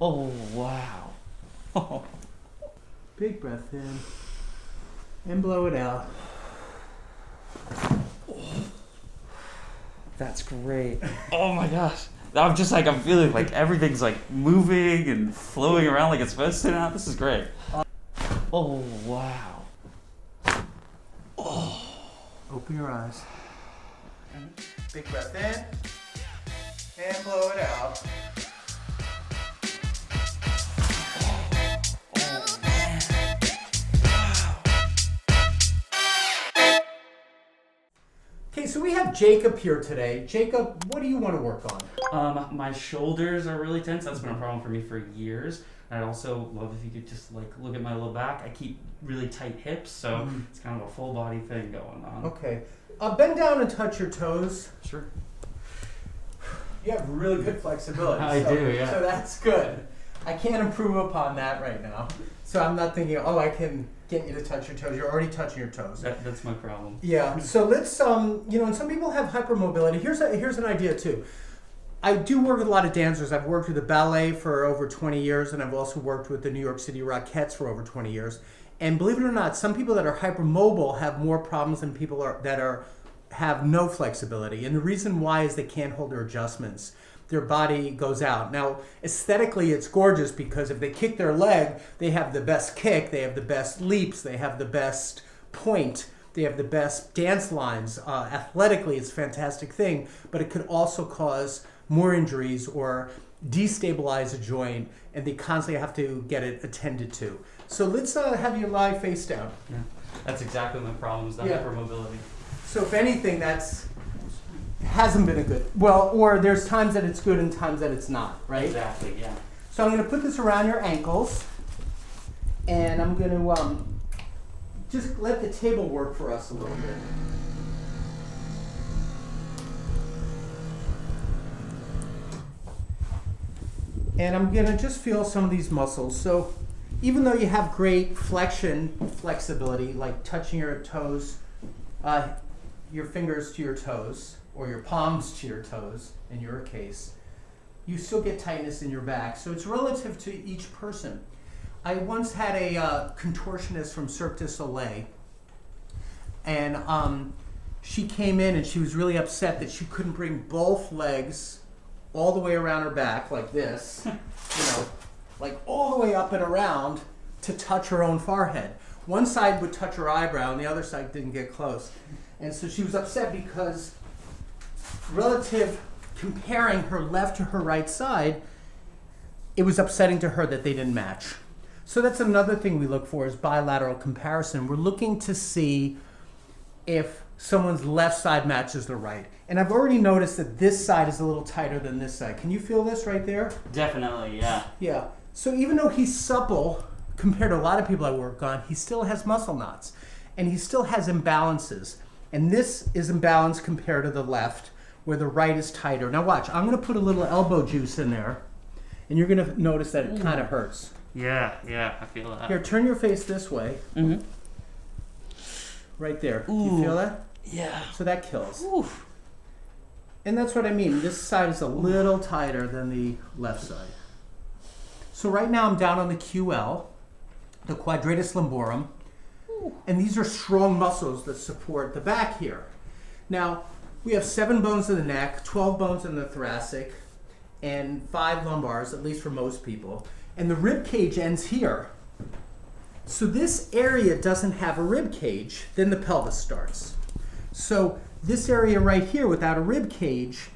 Oh, wow. Oh. Big breath in and blow it out. That's great. Oh my gosh. I'm feeling like everything's like moving and flowing around like it's supposed to now. This is great. Oh, wow. Oh. Open your eyes. Big breath in and blow it out. Okay, so we have Jacob here today. Jacob, what do you want to work on? My shoulders are really tense. That's been a problem for me for years. I'd also love if you could just like look at my low back. I keep really tight hips, so it's kind of a full body thing going on. Okay. Bend down and touch your toes. Sure. You have really good flexibility. I do, yeah. So that's good. I can't improve upon that right now. So I'm not thinking, I can get you to touch your toes. You're already touching your toes. That's my problem. Yeah. So let's, and some people have hypermobility. Here's an idea too. I do work with a lot of dancers. I've worked with the ballet for over 20 years, and I've also worked with the New York City Rockettes for over 20 years. And believe it or not, some people that are hypermobile have more problems than people that have no flexibility. And the reason why is they can't hold their adjustments. Their body goes out. Now, aesthetically, it's gorgeous because if they kick their leg, they have the best kick, they have the best leaps, they have the best point, they have the best dance lines. Athletically, it's a fantastic thing, but it could also cause more injuries or destabilize a joint, and they constantly have to get it attended to. So let's have you lie face down. Yeah, that's exactly my problem, is the hypermobility. So if anything, hasn't been a good, or there's times that it's good and times that it's not, right? Exactly, yeah. So I'm going to put this around your ankles, and I'm going to just let the table work for us a little bit. And I'm going to just feel some of these muscles. So even though you have great flexibility, like touching your toes, your fingers to your toes, or your palms to your toes, in your case, you still get tightness in your back. So it's relative to each person. I once had a contortionist from Cirque du Soleil, and she came in and she was really upset that she couldn't bring both legs all the way around her back like this, like all the way up and around to touch her own forehead. One side would touch her eyebrow and the other side didn't get close. And so she was upset because comparing her left to her right side, it was upsetting to her that they didn't match. So that's another thing we look for is bilateral comparison. We're looking to see if someone's left side matches the right. And I've already noticed that this side is a little tighter than this side. Can you feel this right there? Definitely, yeah. Yeah. So even though he's supple compared to a lot of people I work on, he still has muscle knots. And he still has imbalances. And this is imbalanced compared to the left, where the right is tighter. Now watch, I'm going to put a little elbow juice in there, and you're going to notice that it kind of hurts. Yeah, I feel that. Here, turn your face this way. Mm-hmm. Right there. Ooh. Do you feel that? Yeah. So that kills. Ooh. And that's what I mean. This side is a little tighter than the left side. So right now I'm down on the QL, the Quadratus lumborum. And these are strong muscles that support the back here. Now, we have 7 bones in the neck, 12 bones in the thoracic, and 5 lumbars, at least for most people. And the rib cage ends here. So this area doesn't have a rib cage, then the pelvis starts. So this area right here without a rib cage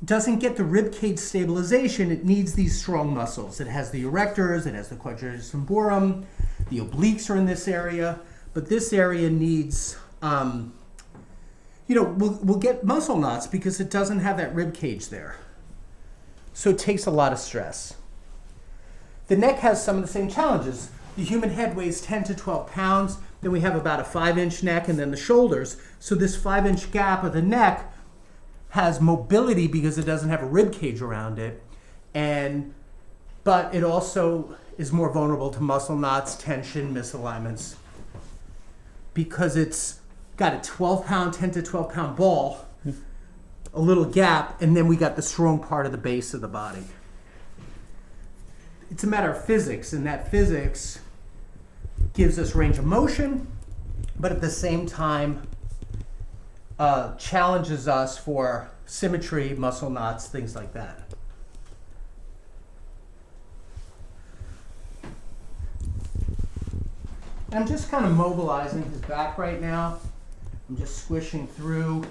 doesn't get the rib cage stabilization. It needs these strong muscles. It has the erectors, it has the quadratus lumborum, the obliques are in this area, but this area needs, we'll get muscle knots because it doesn't have that rib cage there. So it takes a lot of stress. The neck has some of the same challenges. The human head weighs 10 to 12 pounds. Then we have about a 5-inch neck and then the shoulders. So this 5-inch gap of the neck has mobility because it doesn't have a rib cage around it. But it also is more vulnerable to muscle knots, tension, misalignments. Because it's got a 12-pound, 10 to 12-pound ball, a little gap, and then we got the strong part of the base of the body. it's a matter of physics, and that physics gives us range of motion, but at the same time challenges us for symmetry, muscle knots, things like that. I'm just kind of mobilizing his back right now. I'm just squishing through.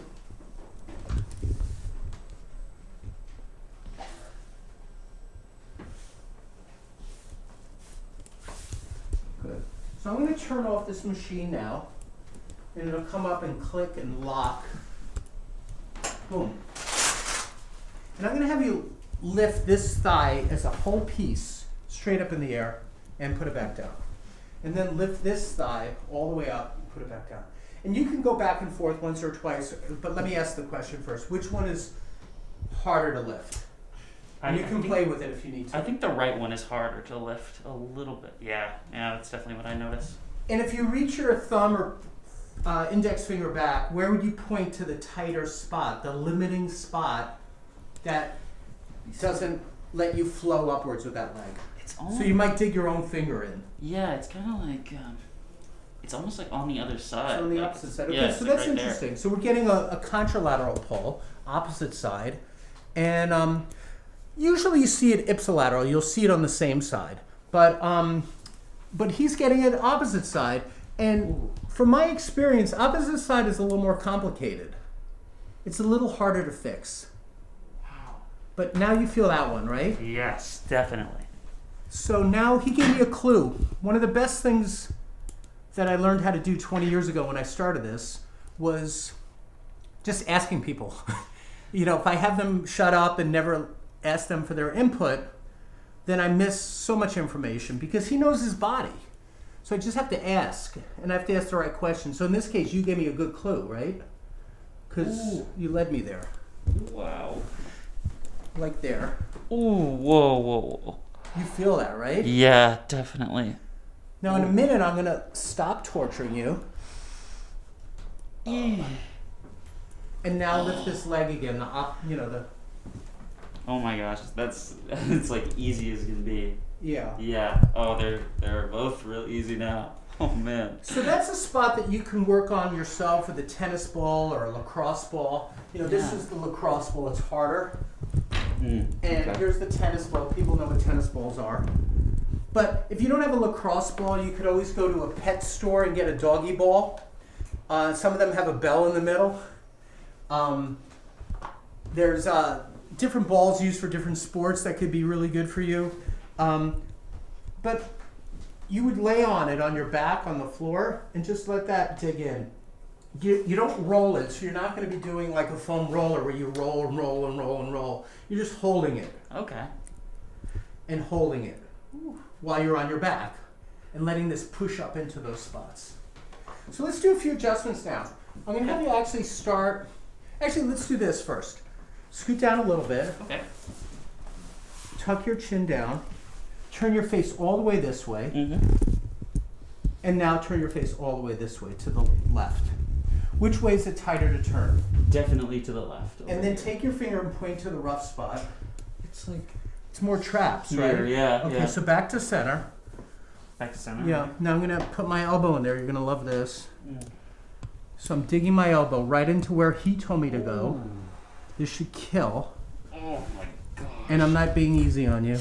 Good. So I'm going to turn off this machine now, and it'll come up and click and lock. Boom. And I'm going to have you lift this thigh as a whole piece straight up in the air and put it back down. And then lift this thigh all the way up and put it back down. And you can go back and forth once or twice, but let me ask the question first. Which one is harder to lift? And you can play with it if you need to. I think the right one is harder to lift a little bit. Yeah, that's definitely what I noticed. And if you reach your thumb or index finger back, where would you point to the tighter spot, the limiting spot that doesn't let you flow upwards with that leg? So you might dig your own finger in. Yeah, it's kind of like, it's almost like on the other side. So on the opposite side. Okay, yeah, so that's right interesting. there. So we're getting a contralateral pull, opposite side. And usually you see it ipsilateral. You'll see it on the same side. But he's getting it opposite side. And from my experience, opposite side is a little more complicated. It's a little harder to fix. Wow. But now you feel that one, right? Yes, definitely. So now he gave me a clue. One of the best things that I learned how to do 20 years ago when I started this was just asking people. If I have them shut up and never ask them for their input, then I miss so much information because he knows his body. So I just have to ask, and I have to ask the right question. So in this case, you gave me a good clue, right? Because you led me there. Wow. Like there. Ooh, whoa. You feel that, right? Yeah, definitely. Now in a minute, I'm going to stop torturing you. And now lift this leg again. Oh my gosh, it's like easy as can be. Yeah. Yeah. Oh, they're both real easy now. Oh man. So that's a spot that you can work on yourself with a tennis ball or a lacrosse ball. This is the lacrosse ball. It's harder. And here's the tennis ball. People know what tennis balls are. But if you don't have a lacrosse ball, you could always go to a pet store and get a doggy ball. Some of them have a bell in the middle. There's different balls used for different sports that could be really good for you. But you would lay on it on your back on the floor and just let that dig in. You don't roll it, so you're not going to be doing like a foam roller where you roll and roll and roll and roll. You're just holding it. Okay. And holding it while you're on your back and letting this push up into those spots. So let's do a few adjustments now. I'm going to have you actually start. Actually, let's do this first. Scoot down a little bit. Okay. Tuck your chin down. Turn your face all the way this way. Mm-hmm. And now turn your face all the way this way to the left. Which way is it tighter to turn? Definitely to the left. And then take your finger and point to the rough spot. It's more traps, right? Here, yeah. Okay, yeah. so back to center. Back to center. Yeah. Now I'm gonna put my elbow in there. You're gonna love this. Mm. So I'm digging my elbow right into where he told me to go. Ooh. This should kill. Oh my gosh. And I'm not being easy on you.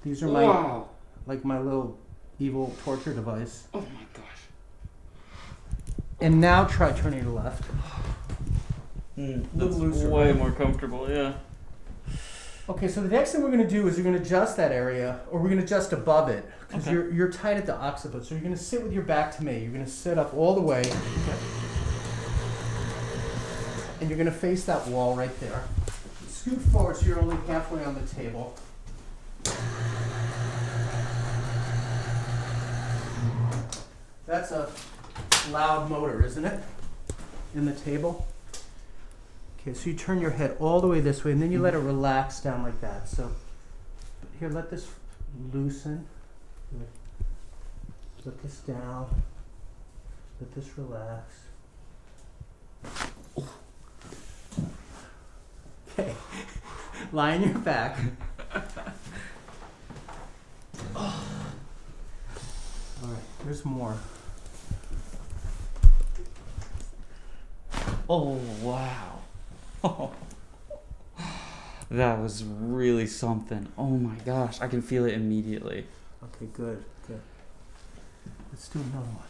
These are my little evil torture device. Oh my gosh. And now try turning to the left. That's looser, way right? more comfortable, yeah. Okay, so the next thing we're going to do is you're going to adjust that area, or we're going to adjust above it, because Okay. you're tight at the occiput. So you're going to sit with your back to me. You're going to sit up all the way, and you're going to face that wall right there. Scoot forward so you're only halfway on the table. That's a loud motor, isn't it? In the table. Okay, so you turn your head all the way this way, and then you let it relax down like that. So here, let this loosen. Good. Let this down. Let this relax. Okay. Lie on your back. All right, there's more. Oh, wow. That was really something. Oh my gosh, I can feel it immediately. Okay, good. Let's do another one.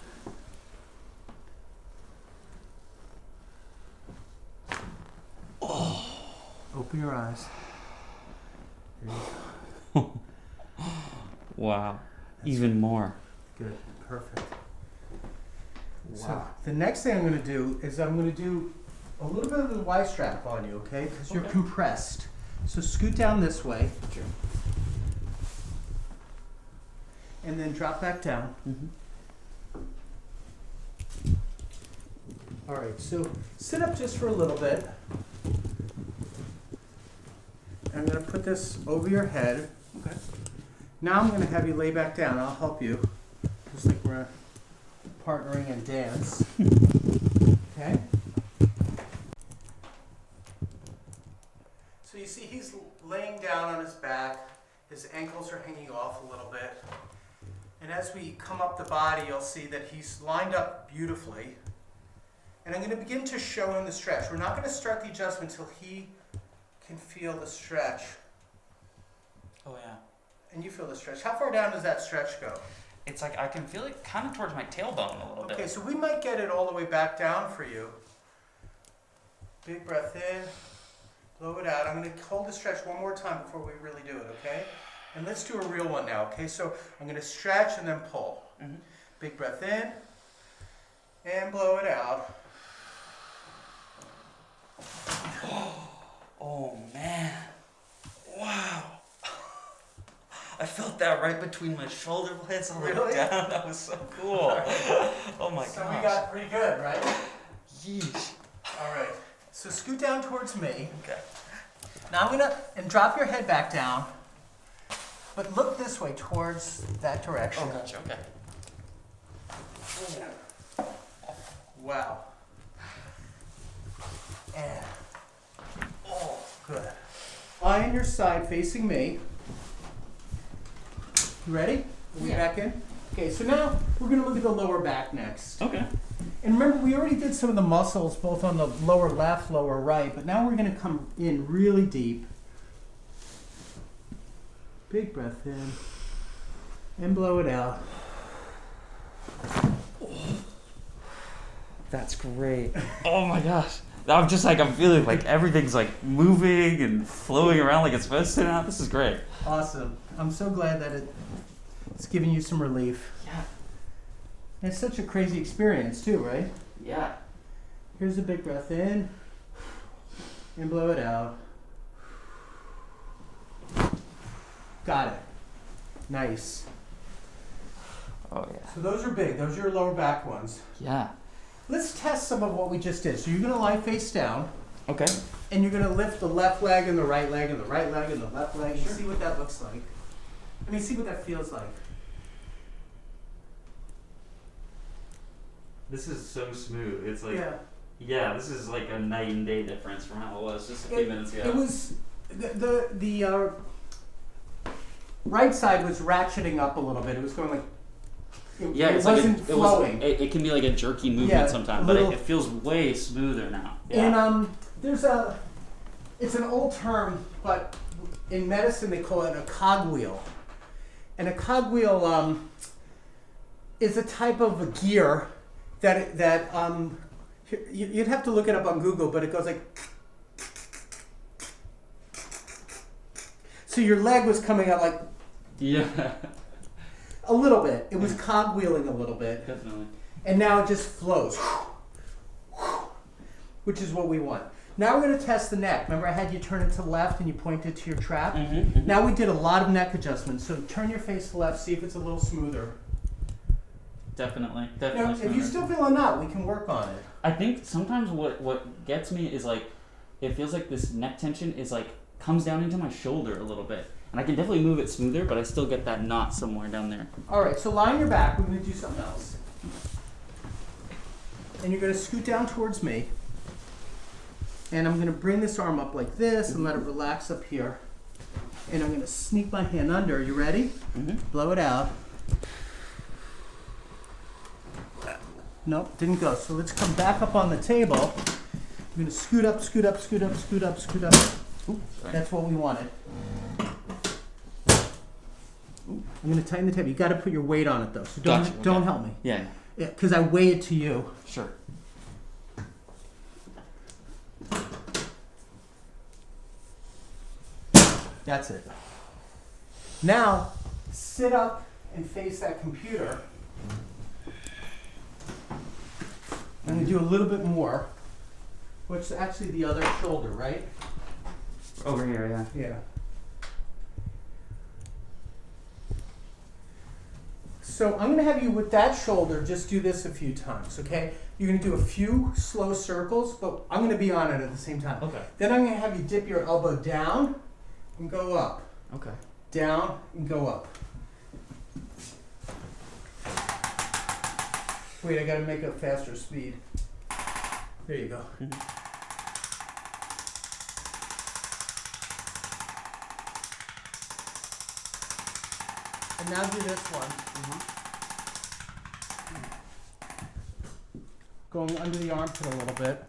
Oh. Open your eyes. There you go. Wow. That's Even more. Good. Perfect. Wow. So the next thing I'm going to do is I'm going to do a little bit of the Y strap on you, okay? Because you're compressed. So scoot down this way. Sure. And then drop back down. Mm-hmm. All right, so sit up just for a little bit. I'm going to put this over your head. Okay. Now I'm going to have you lay back down. I'll help you. Just like we're partnering in dance. Okay? So you see he's laying down on his back. His ankles are hanging off a little bit. And as we come up the body, you'll see that he's lined up beautifully. And I'm going to begin to show him the stretch. We're not going to start the adjustment until he can feel the stretch. Oh, yeah. And you feel the stretch. How far down does that stretch go? It's like I can feel it kind of towards my tailbone a little bit. Okay, so we might get it all the way back down for you. Big breath in, blow it out. I'm going to hold the stretch one more time before we really do it, okay? And let's do a real one now, okay? So I'm going to stretch and then pull. Mm-hmm. Big breath in, and blow it out. Oh, man. Wow. I felt that right between my shoulder blades all the way Really? down. That was so cool. Oh my So gosh. we got pretty good, right? Yeesh. All right. So scoot down towards me. Okay. Now I'm gonna and drop your head back down, but look this way towards that direction. Oh, gotcha. Okay. Wow. And oh, good. Lie on your side facing me. You ready? Are we back in? Okay, so now we're gonna look at the lower back next. Okay. And remember, we already did some of the muscles both on the lower left, lower right, but now we're gonna come in really deep. Big breath in and blow it out. That's great. Oh my gosh. I'm feeling like everything's like moving and flowing around like it's supposed to now. This is great. Awesome. I'm so glad that it's giving you some relief. Yeah. And it's such a crazy experience too, right? Yeah. Here's a big breath in and blow it out. Got it. Nice. Oh yeah. So those are big. Those are your lower back ones. Yeah. Let's test some of what we just did. So you're going to lie face down. Okay. And you're going to lift the left leg and the right leg and the right leg and the left leg. Sure. And see what that looks like. I mean, see what that feels like. This is so smooth. It's like, Yeah. yeah, this is like a night and day difference from how it was just a few minutes ago. It was the right side was ratcheting up a little bit. It was going like it it's wasn't like flowing. It can be like a jerky movement Yeah, sometimes, a but little- it feels way smoother now. Yeah. And it's an old term, but in medicine they call it a cogwheel. And a cogwheel is a type of a gear that you'd have to look it up on Google, but it goes like. So your leg was coming out like Yeah. a little bit. It was cogwheeling a little bit. Definitely. And now it just flows. Which is what we want. Now we're going to test the neck. Remember I had you turn it to the left and you pointed to your trap? Mm-hmm. Now we did a lot of neck adjustments. So turn your face to the left, see if it's a little smoother. Definitely. Now, if you still feel a knot, we can work on it. I think sometimes what gets me is like, it feels like this neck tension is like, comes down into my shoulder a little bit. And I can definitely move it smoother, but I still get that knot somewhere down there. All right, so lie on your back. We're going to do something else. And you're going to scoot down towards me. And I'm gonna bring this arm up like this and let it relax up here. And I'm gonna sneak my hand under. You ready? Mm-hmm. Blow it out. Nope, didn't go. So let's come back up on the table. I'm gonna scoot up, scoot up, scoot up, scoot up, scoot up. Ooh, sorry. That's what we wanted. I'm gonna tighten the table. You gotta put your weight on it though. So don't, Gotcha, okay. don't help me. Yeah. Yeah, because I weigh it to you. Sure. That's it. Now, sit up and face that computer. I'm gonna do a little bit more. Which is actually the other shoulder, right? Over here, yeah. Yeah. So I'm gonna have you with that shoulder just do this a few times, okay? You're gonna do a few slow circles, but I'm gonna be on it at the same time. Okay. Then I'm gonna have you dip your elbow down and go up. Okay. Down and go up. Wait, I gotta make a faster speed. There you go. Mm-hmm. And now do this one. Going under the armpit a little bit.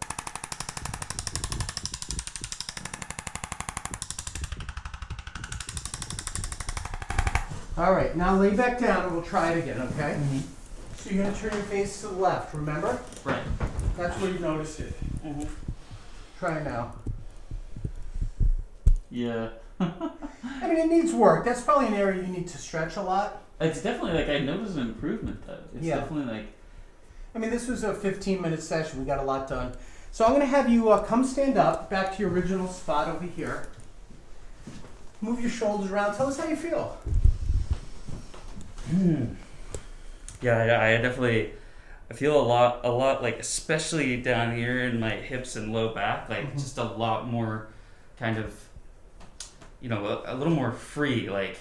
All right, now lay back down and we'll try it again, okay? Mm-hmm. So you're gonna turn your face to the left, remember? Right. That's where you noticed it. Mm-hmm. Try it now. Yeah. I mean, it needs work. That's probably an area you need to stretch a lot. It's definitely like I noticed an improvement though. It's Yeah. definitely like. I mean, this was a 15-minute session. We got a lot done. So I'm gonna have you come stand up, back to your original spot over here. Move your shoulders around. Tell us how you feel. Yeah, I definitely. I feel a lot like, especially down here in my hips and low back, like just a lot more kind of, you know, a little more free. Like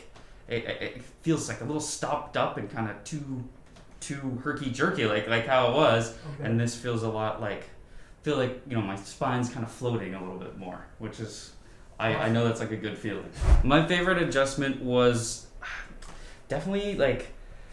it feels like a little stopped up and kind of too herky jerky, like how it was. Okay. And this feels a lot like, feel like, you know, my spine's kind of floating a little bit more, which is, I know that's like a good feeling. My favorite adjustment was definitely like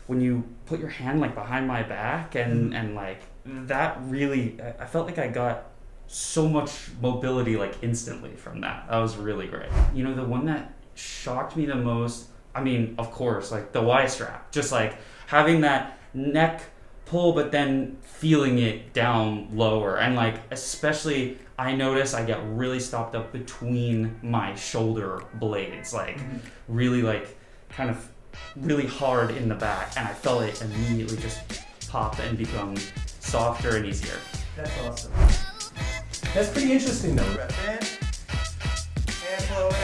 when you put your hand like behind my back and like that really, I felt like I got so much mobility like instantly from that. That was really great. You know, the one that shocked me the most, I mean, of course, like the Y strap, just like having that neck pull but then feeling it down lower, and like especially I notice I get really stopped up between my shoulder blades, like really like kind of really hard in the back, and I felt it immediately just pop and become softer and easier. That's awesome. That's pretty interesting though, Rep. And blow it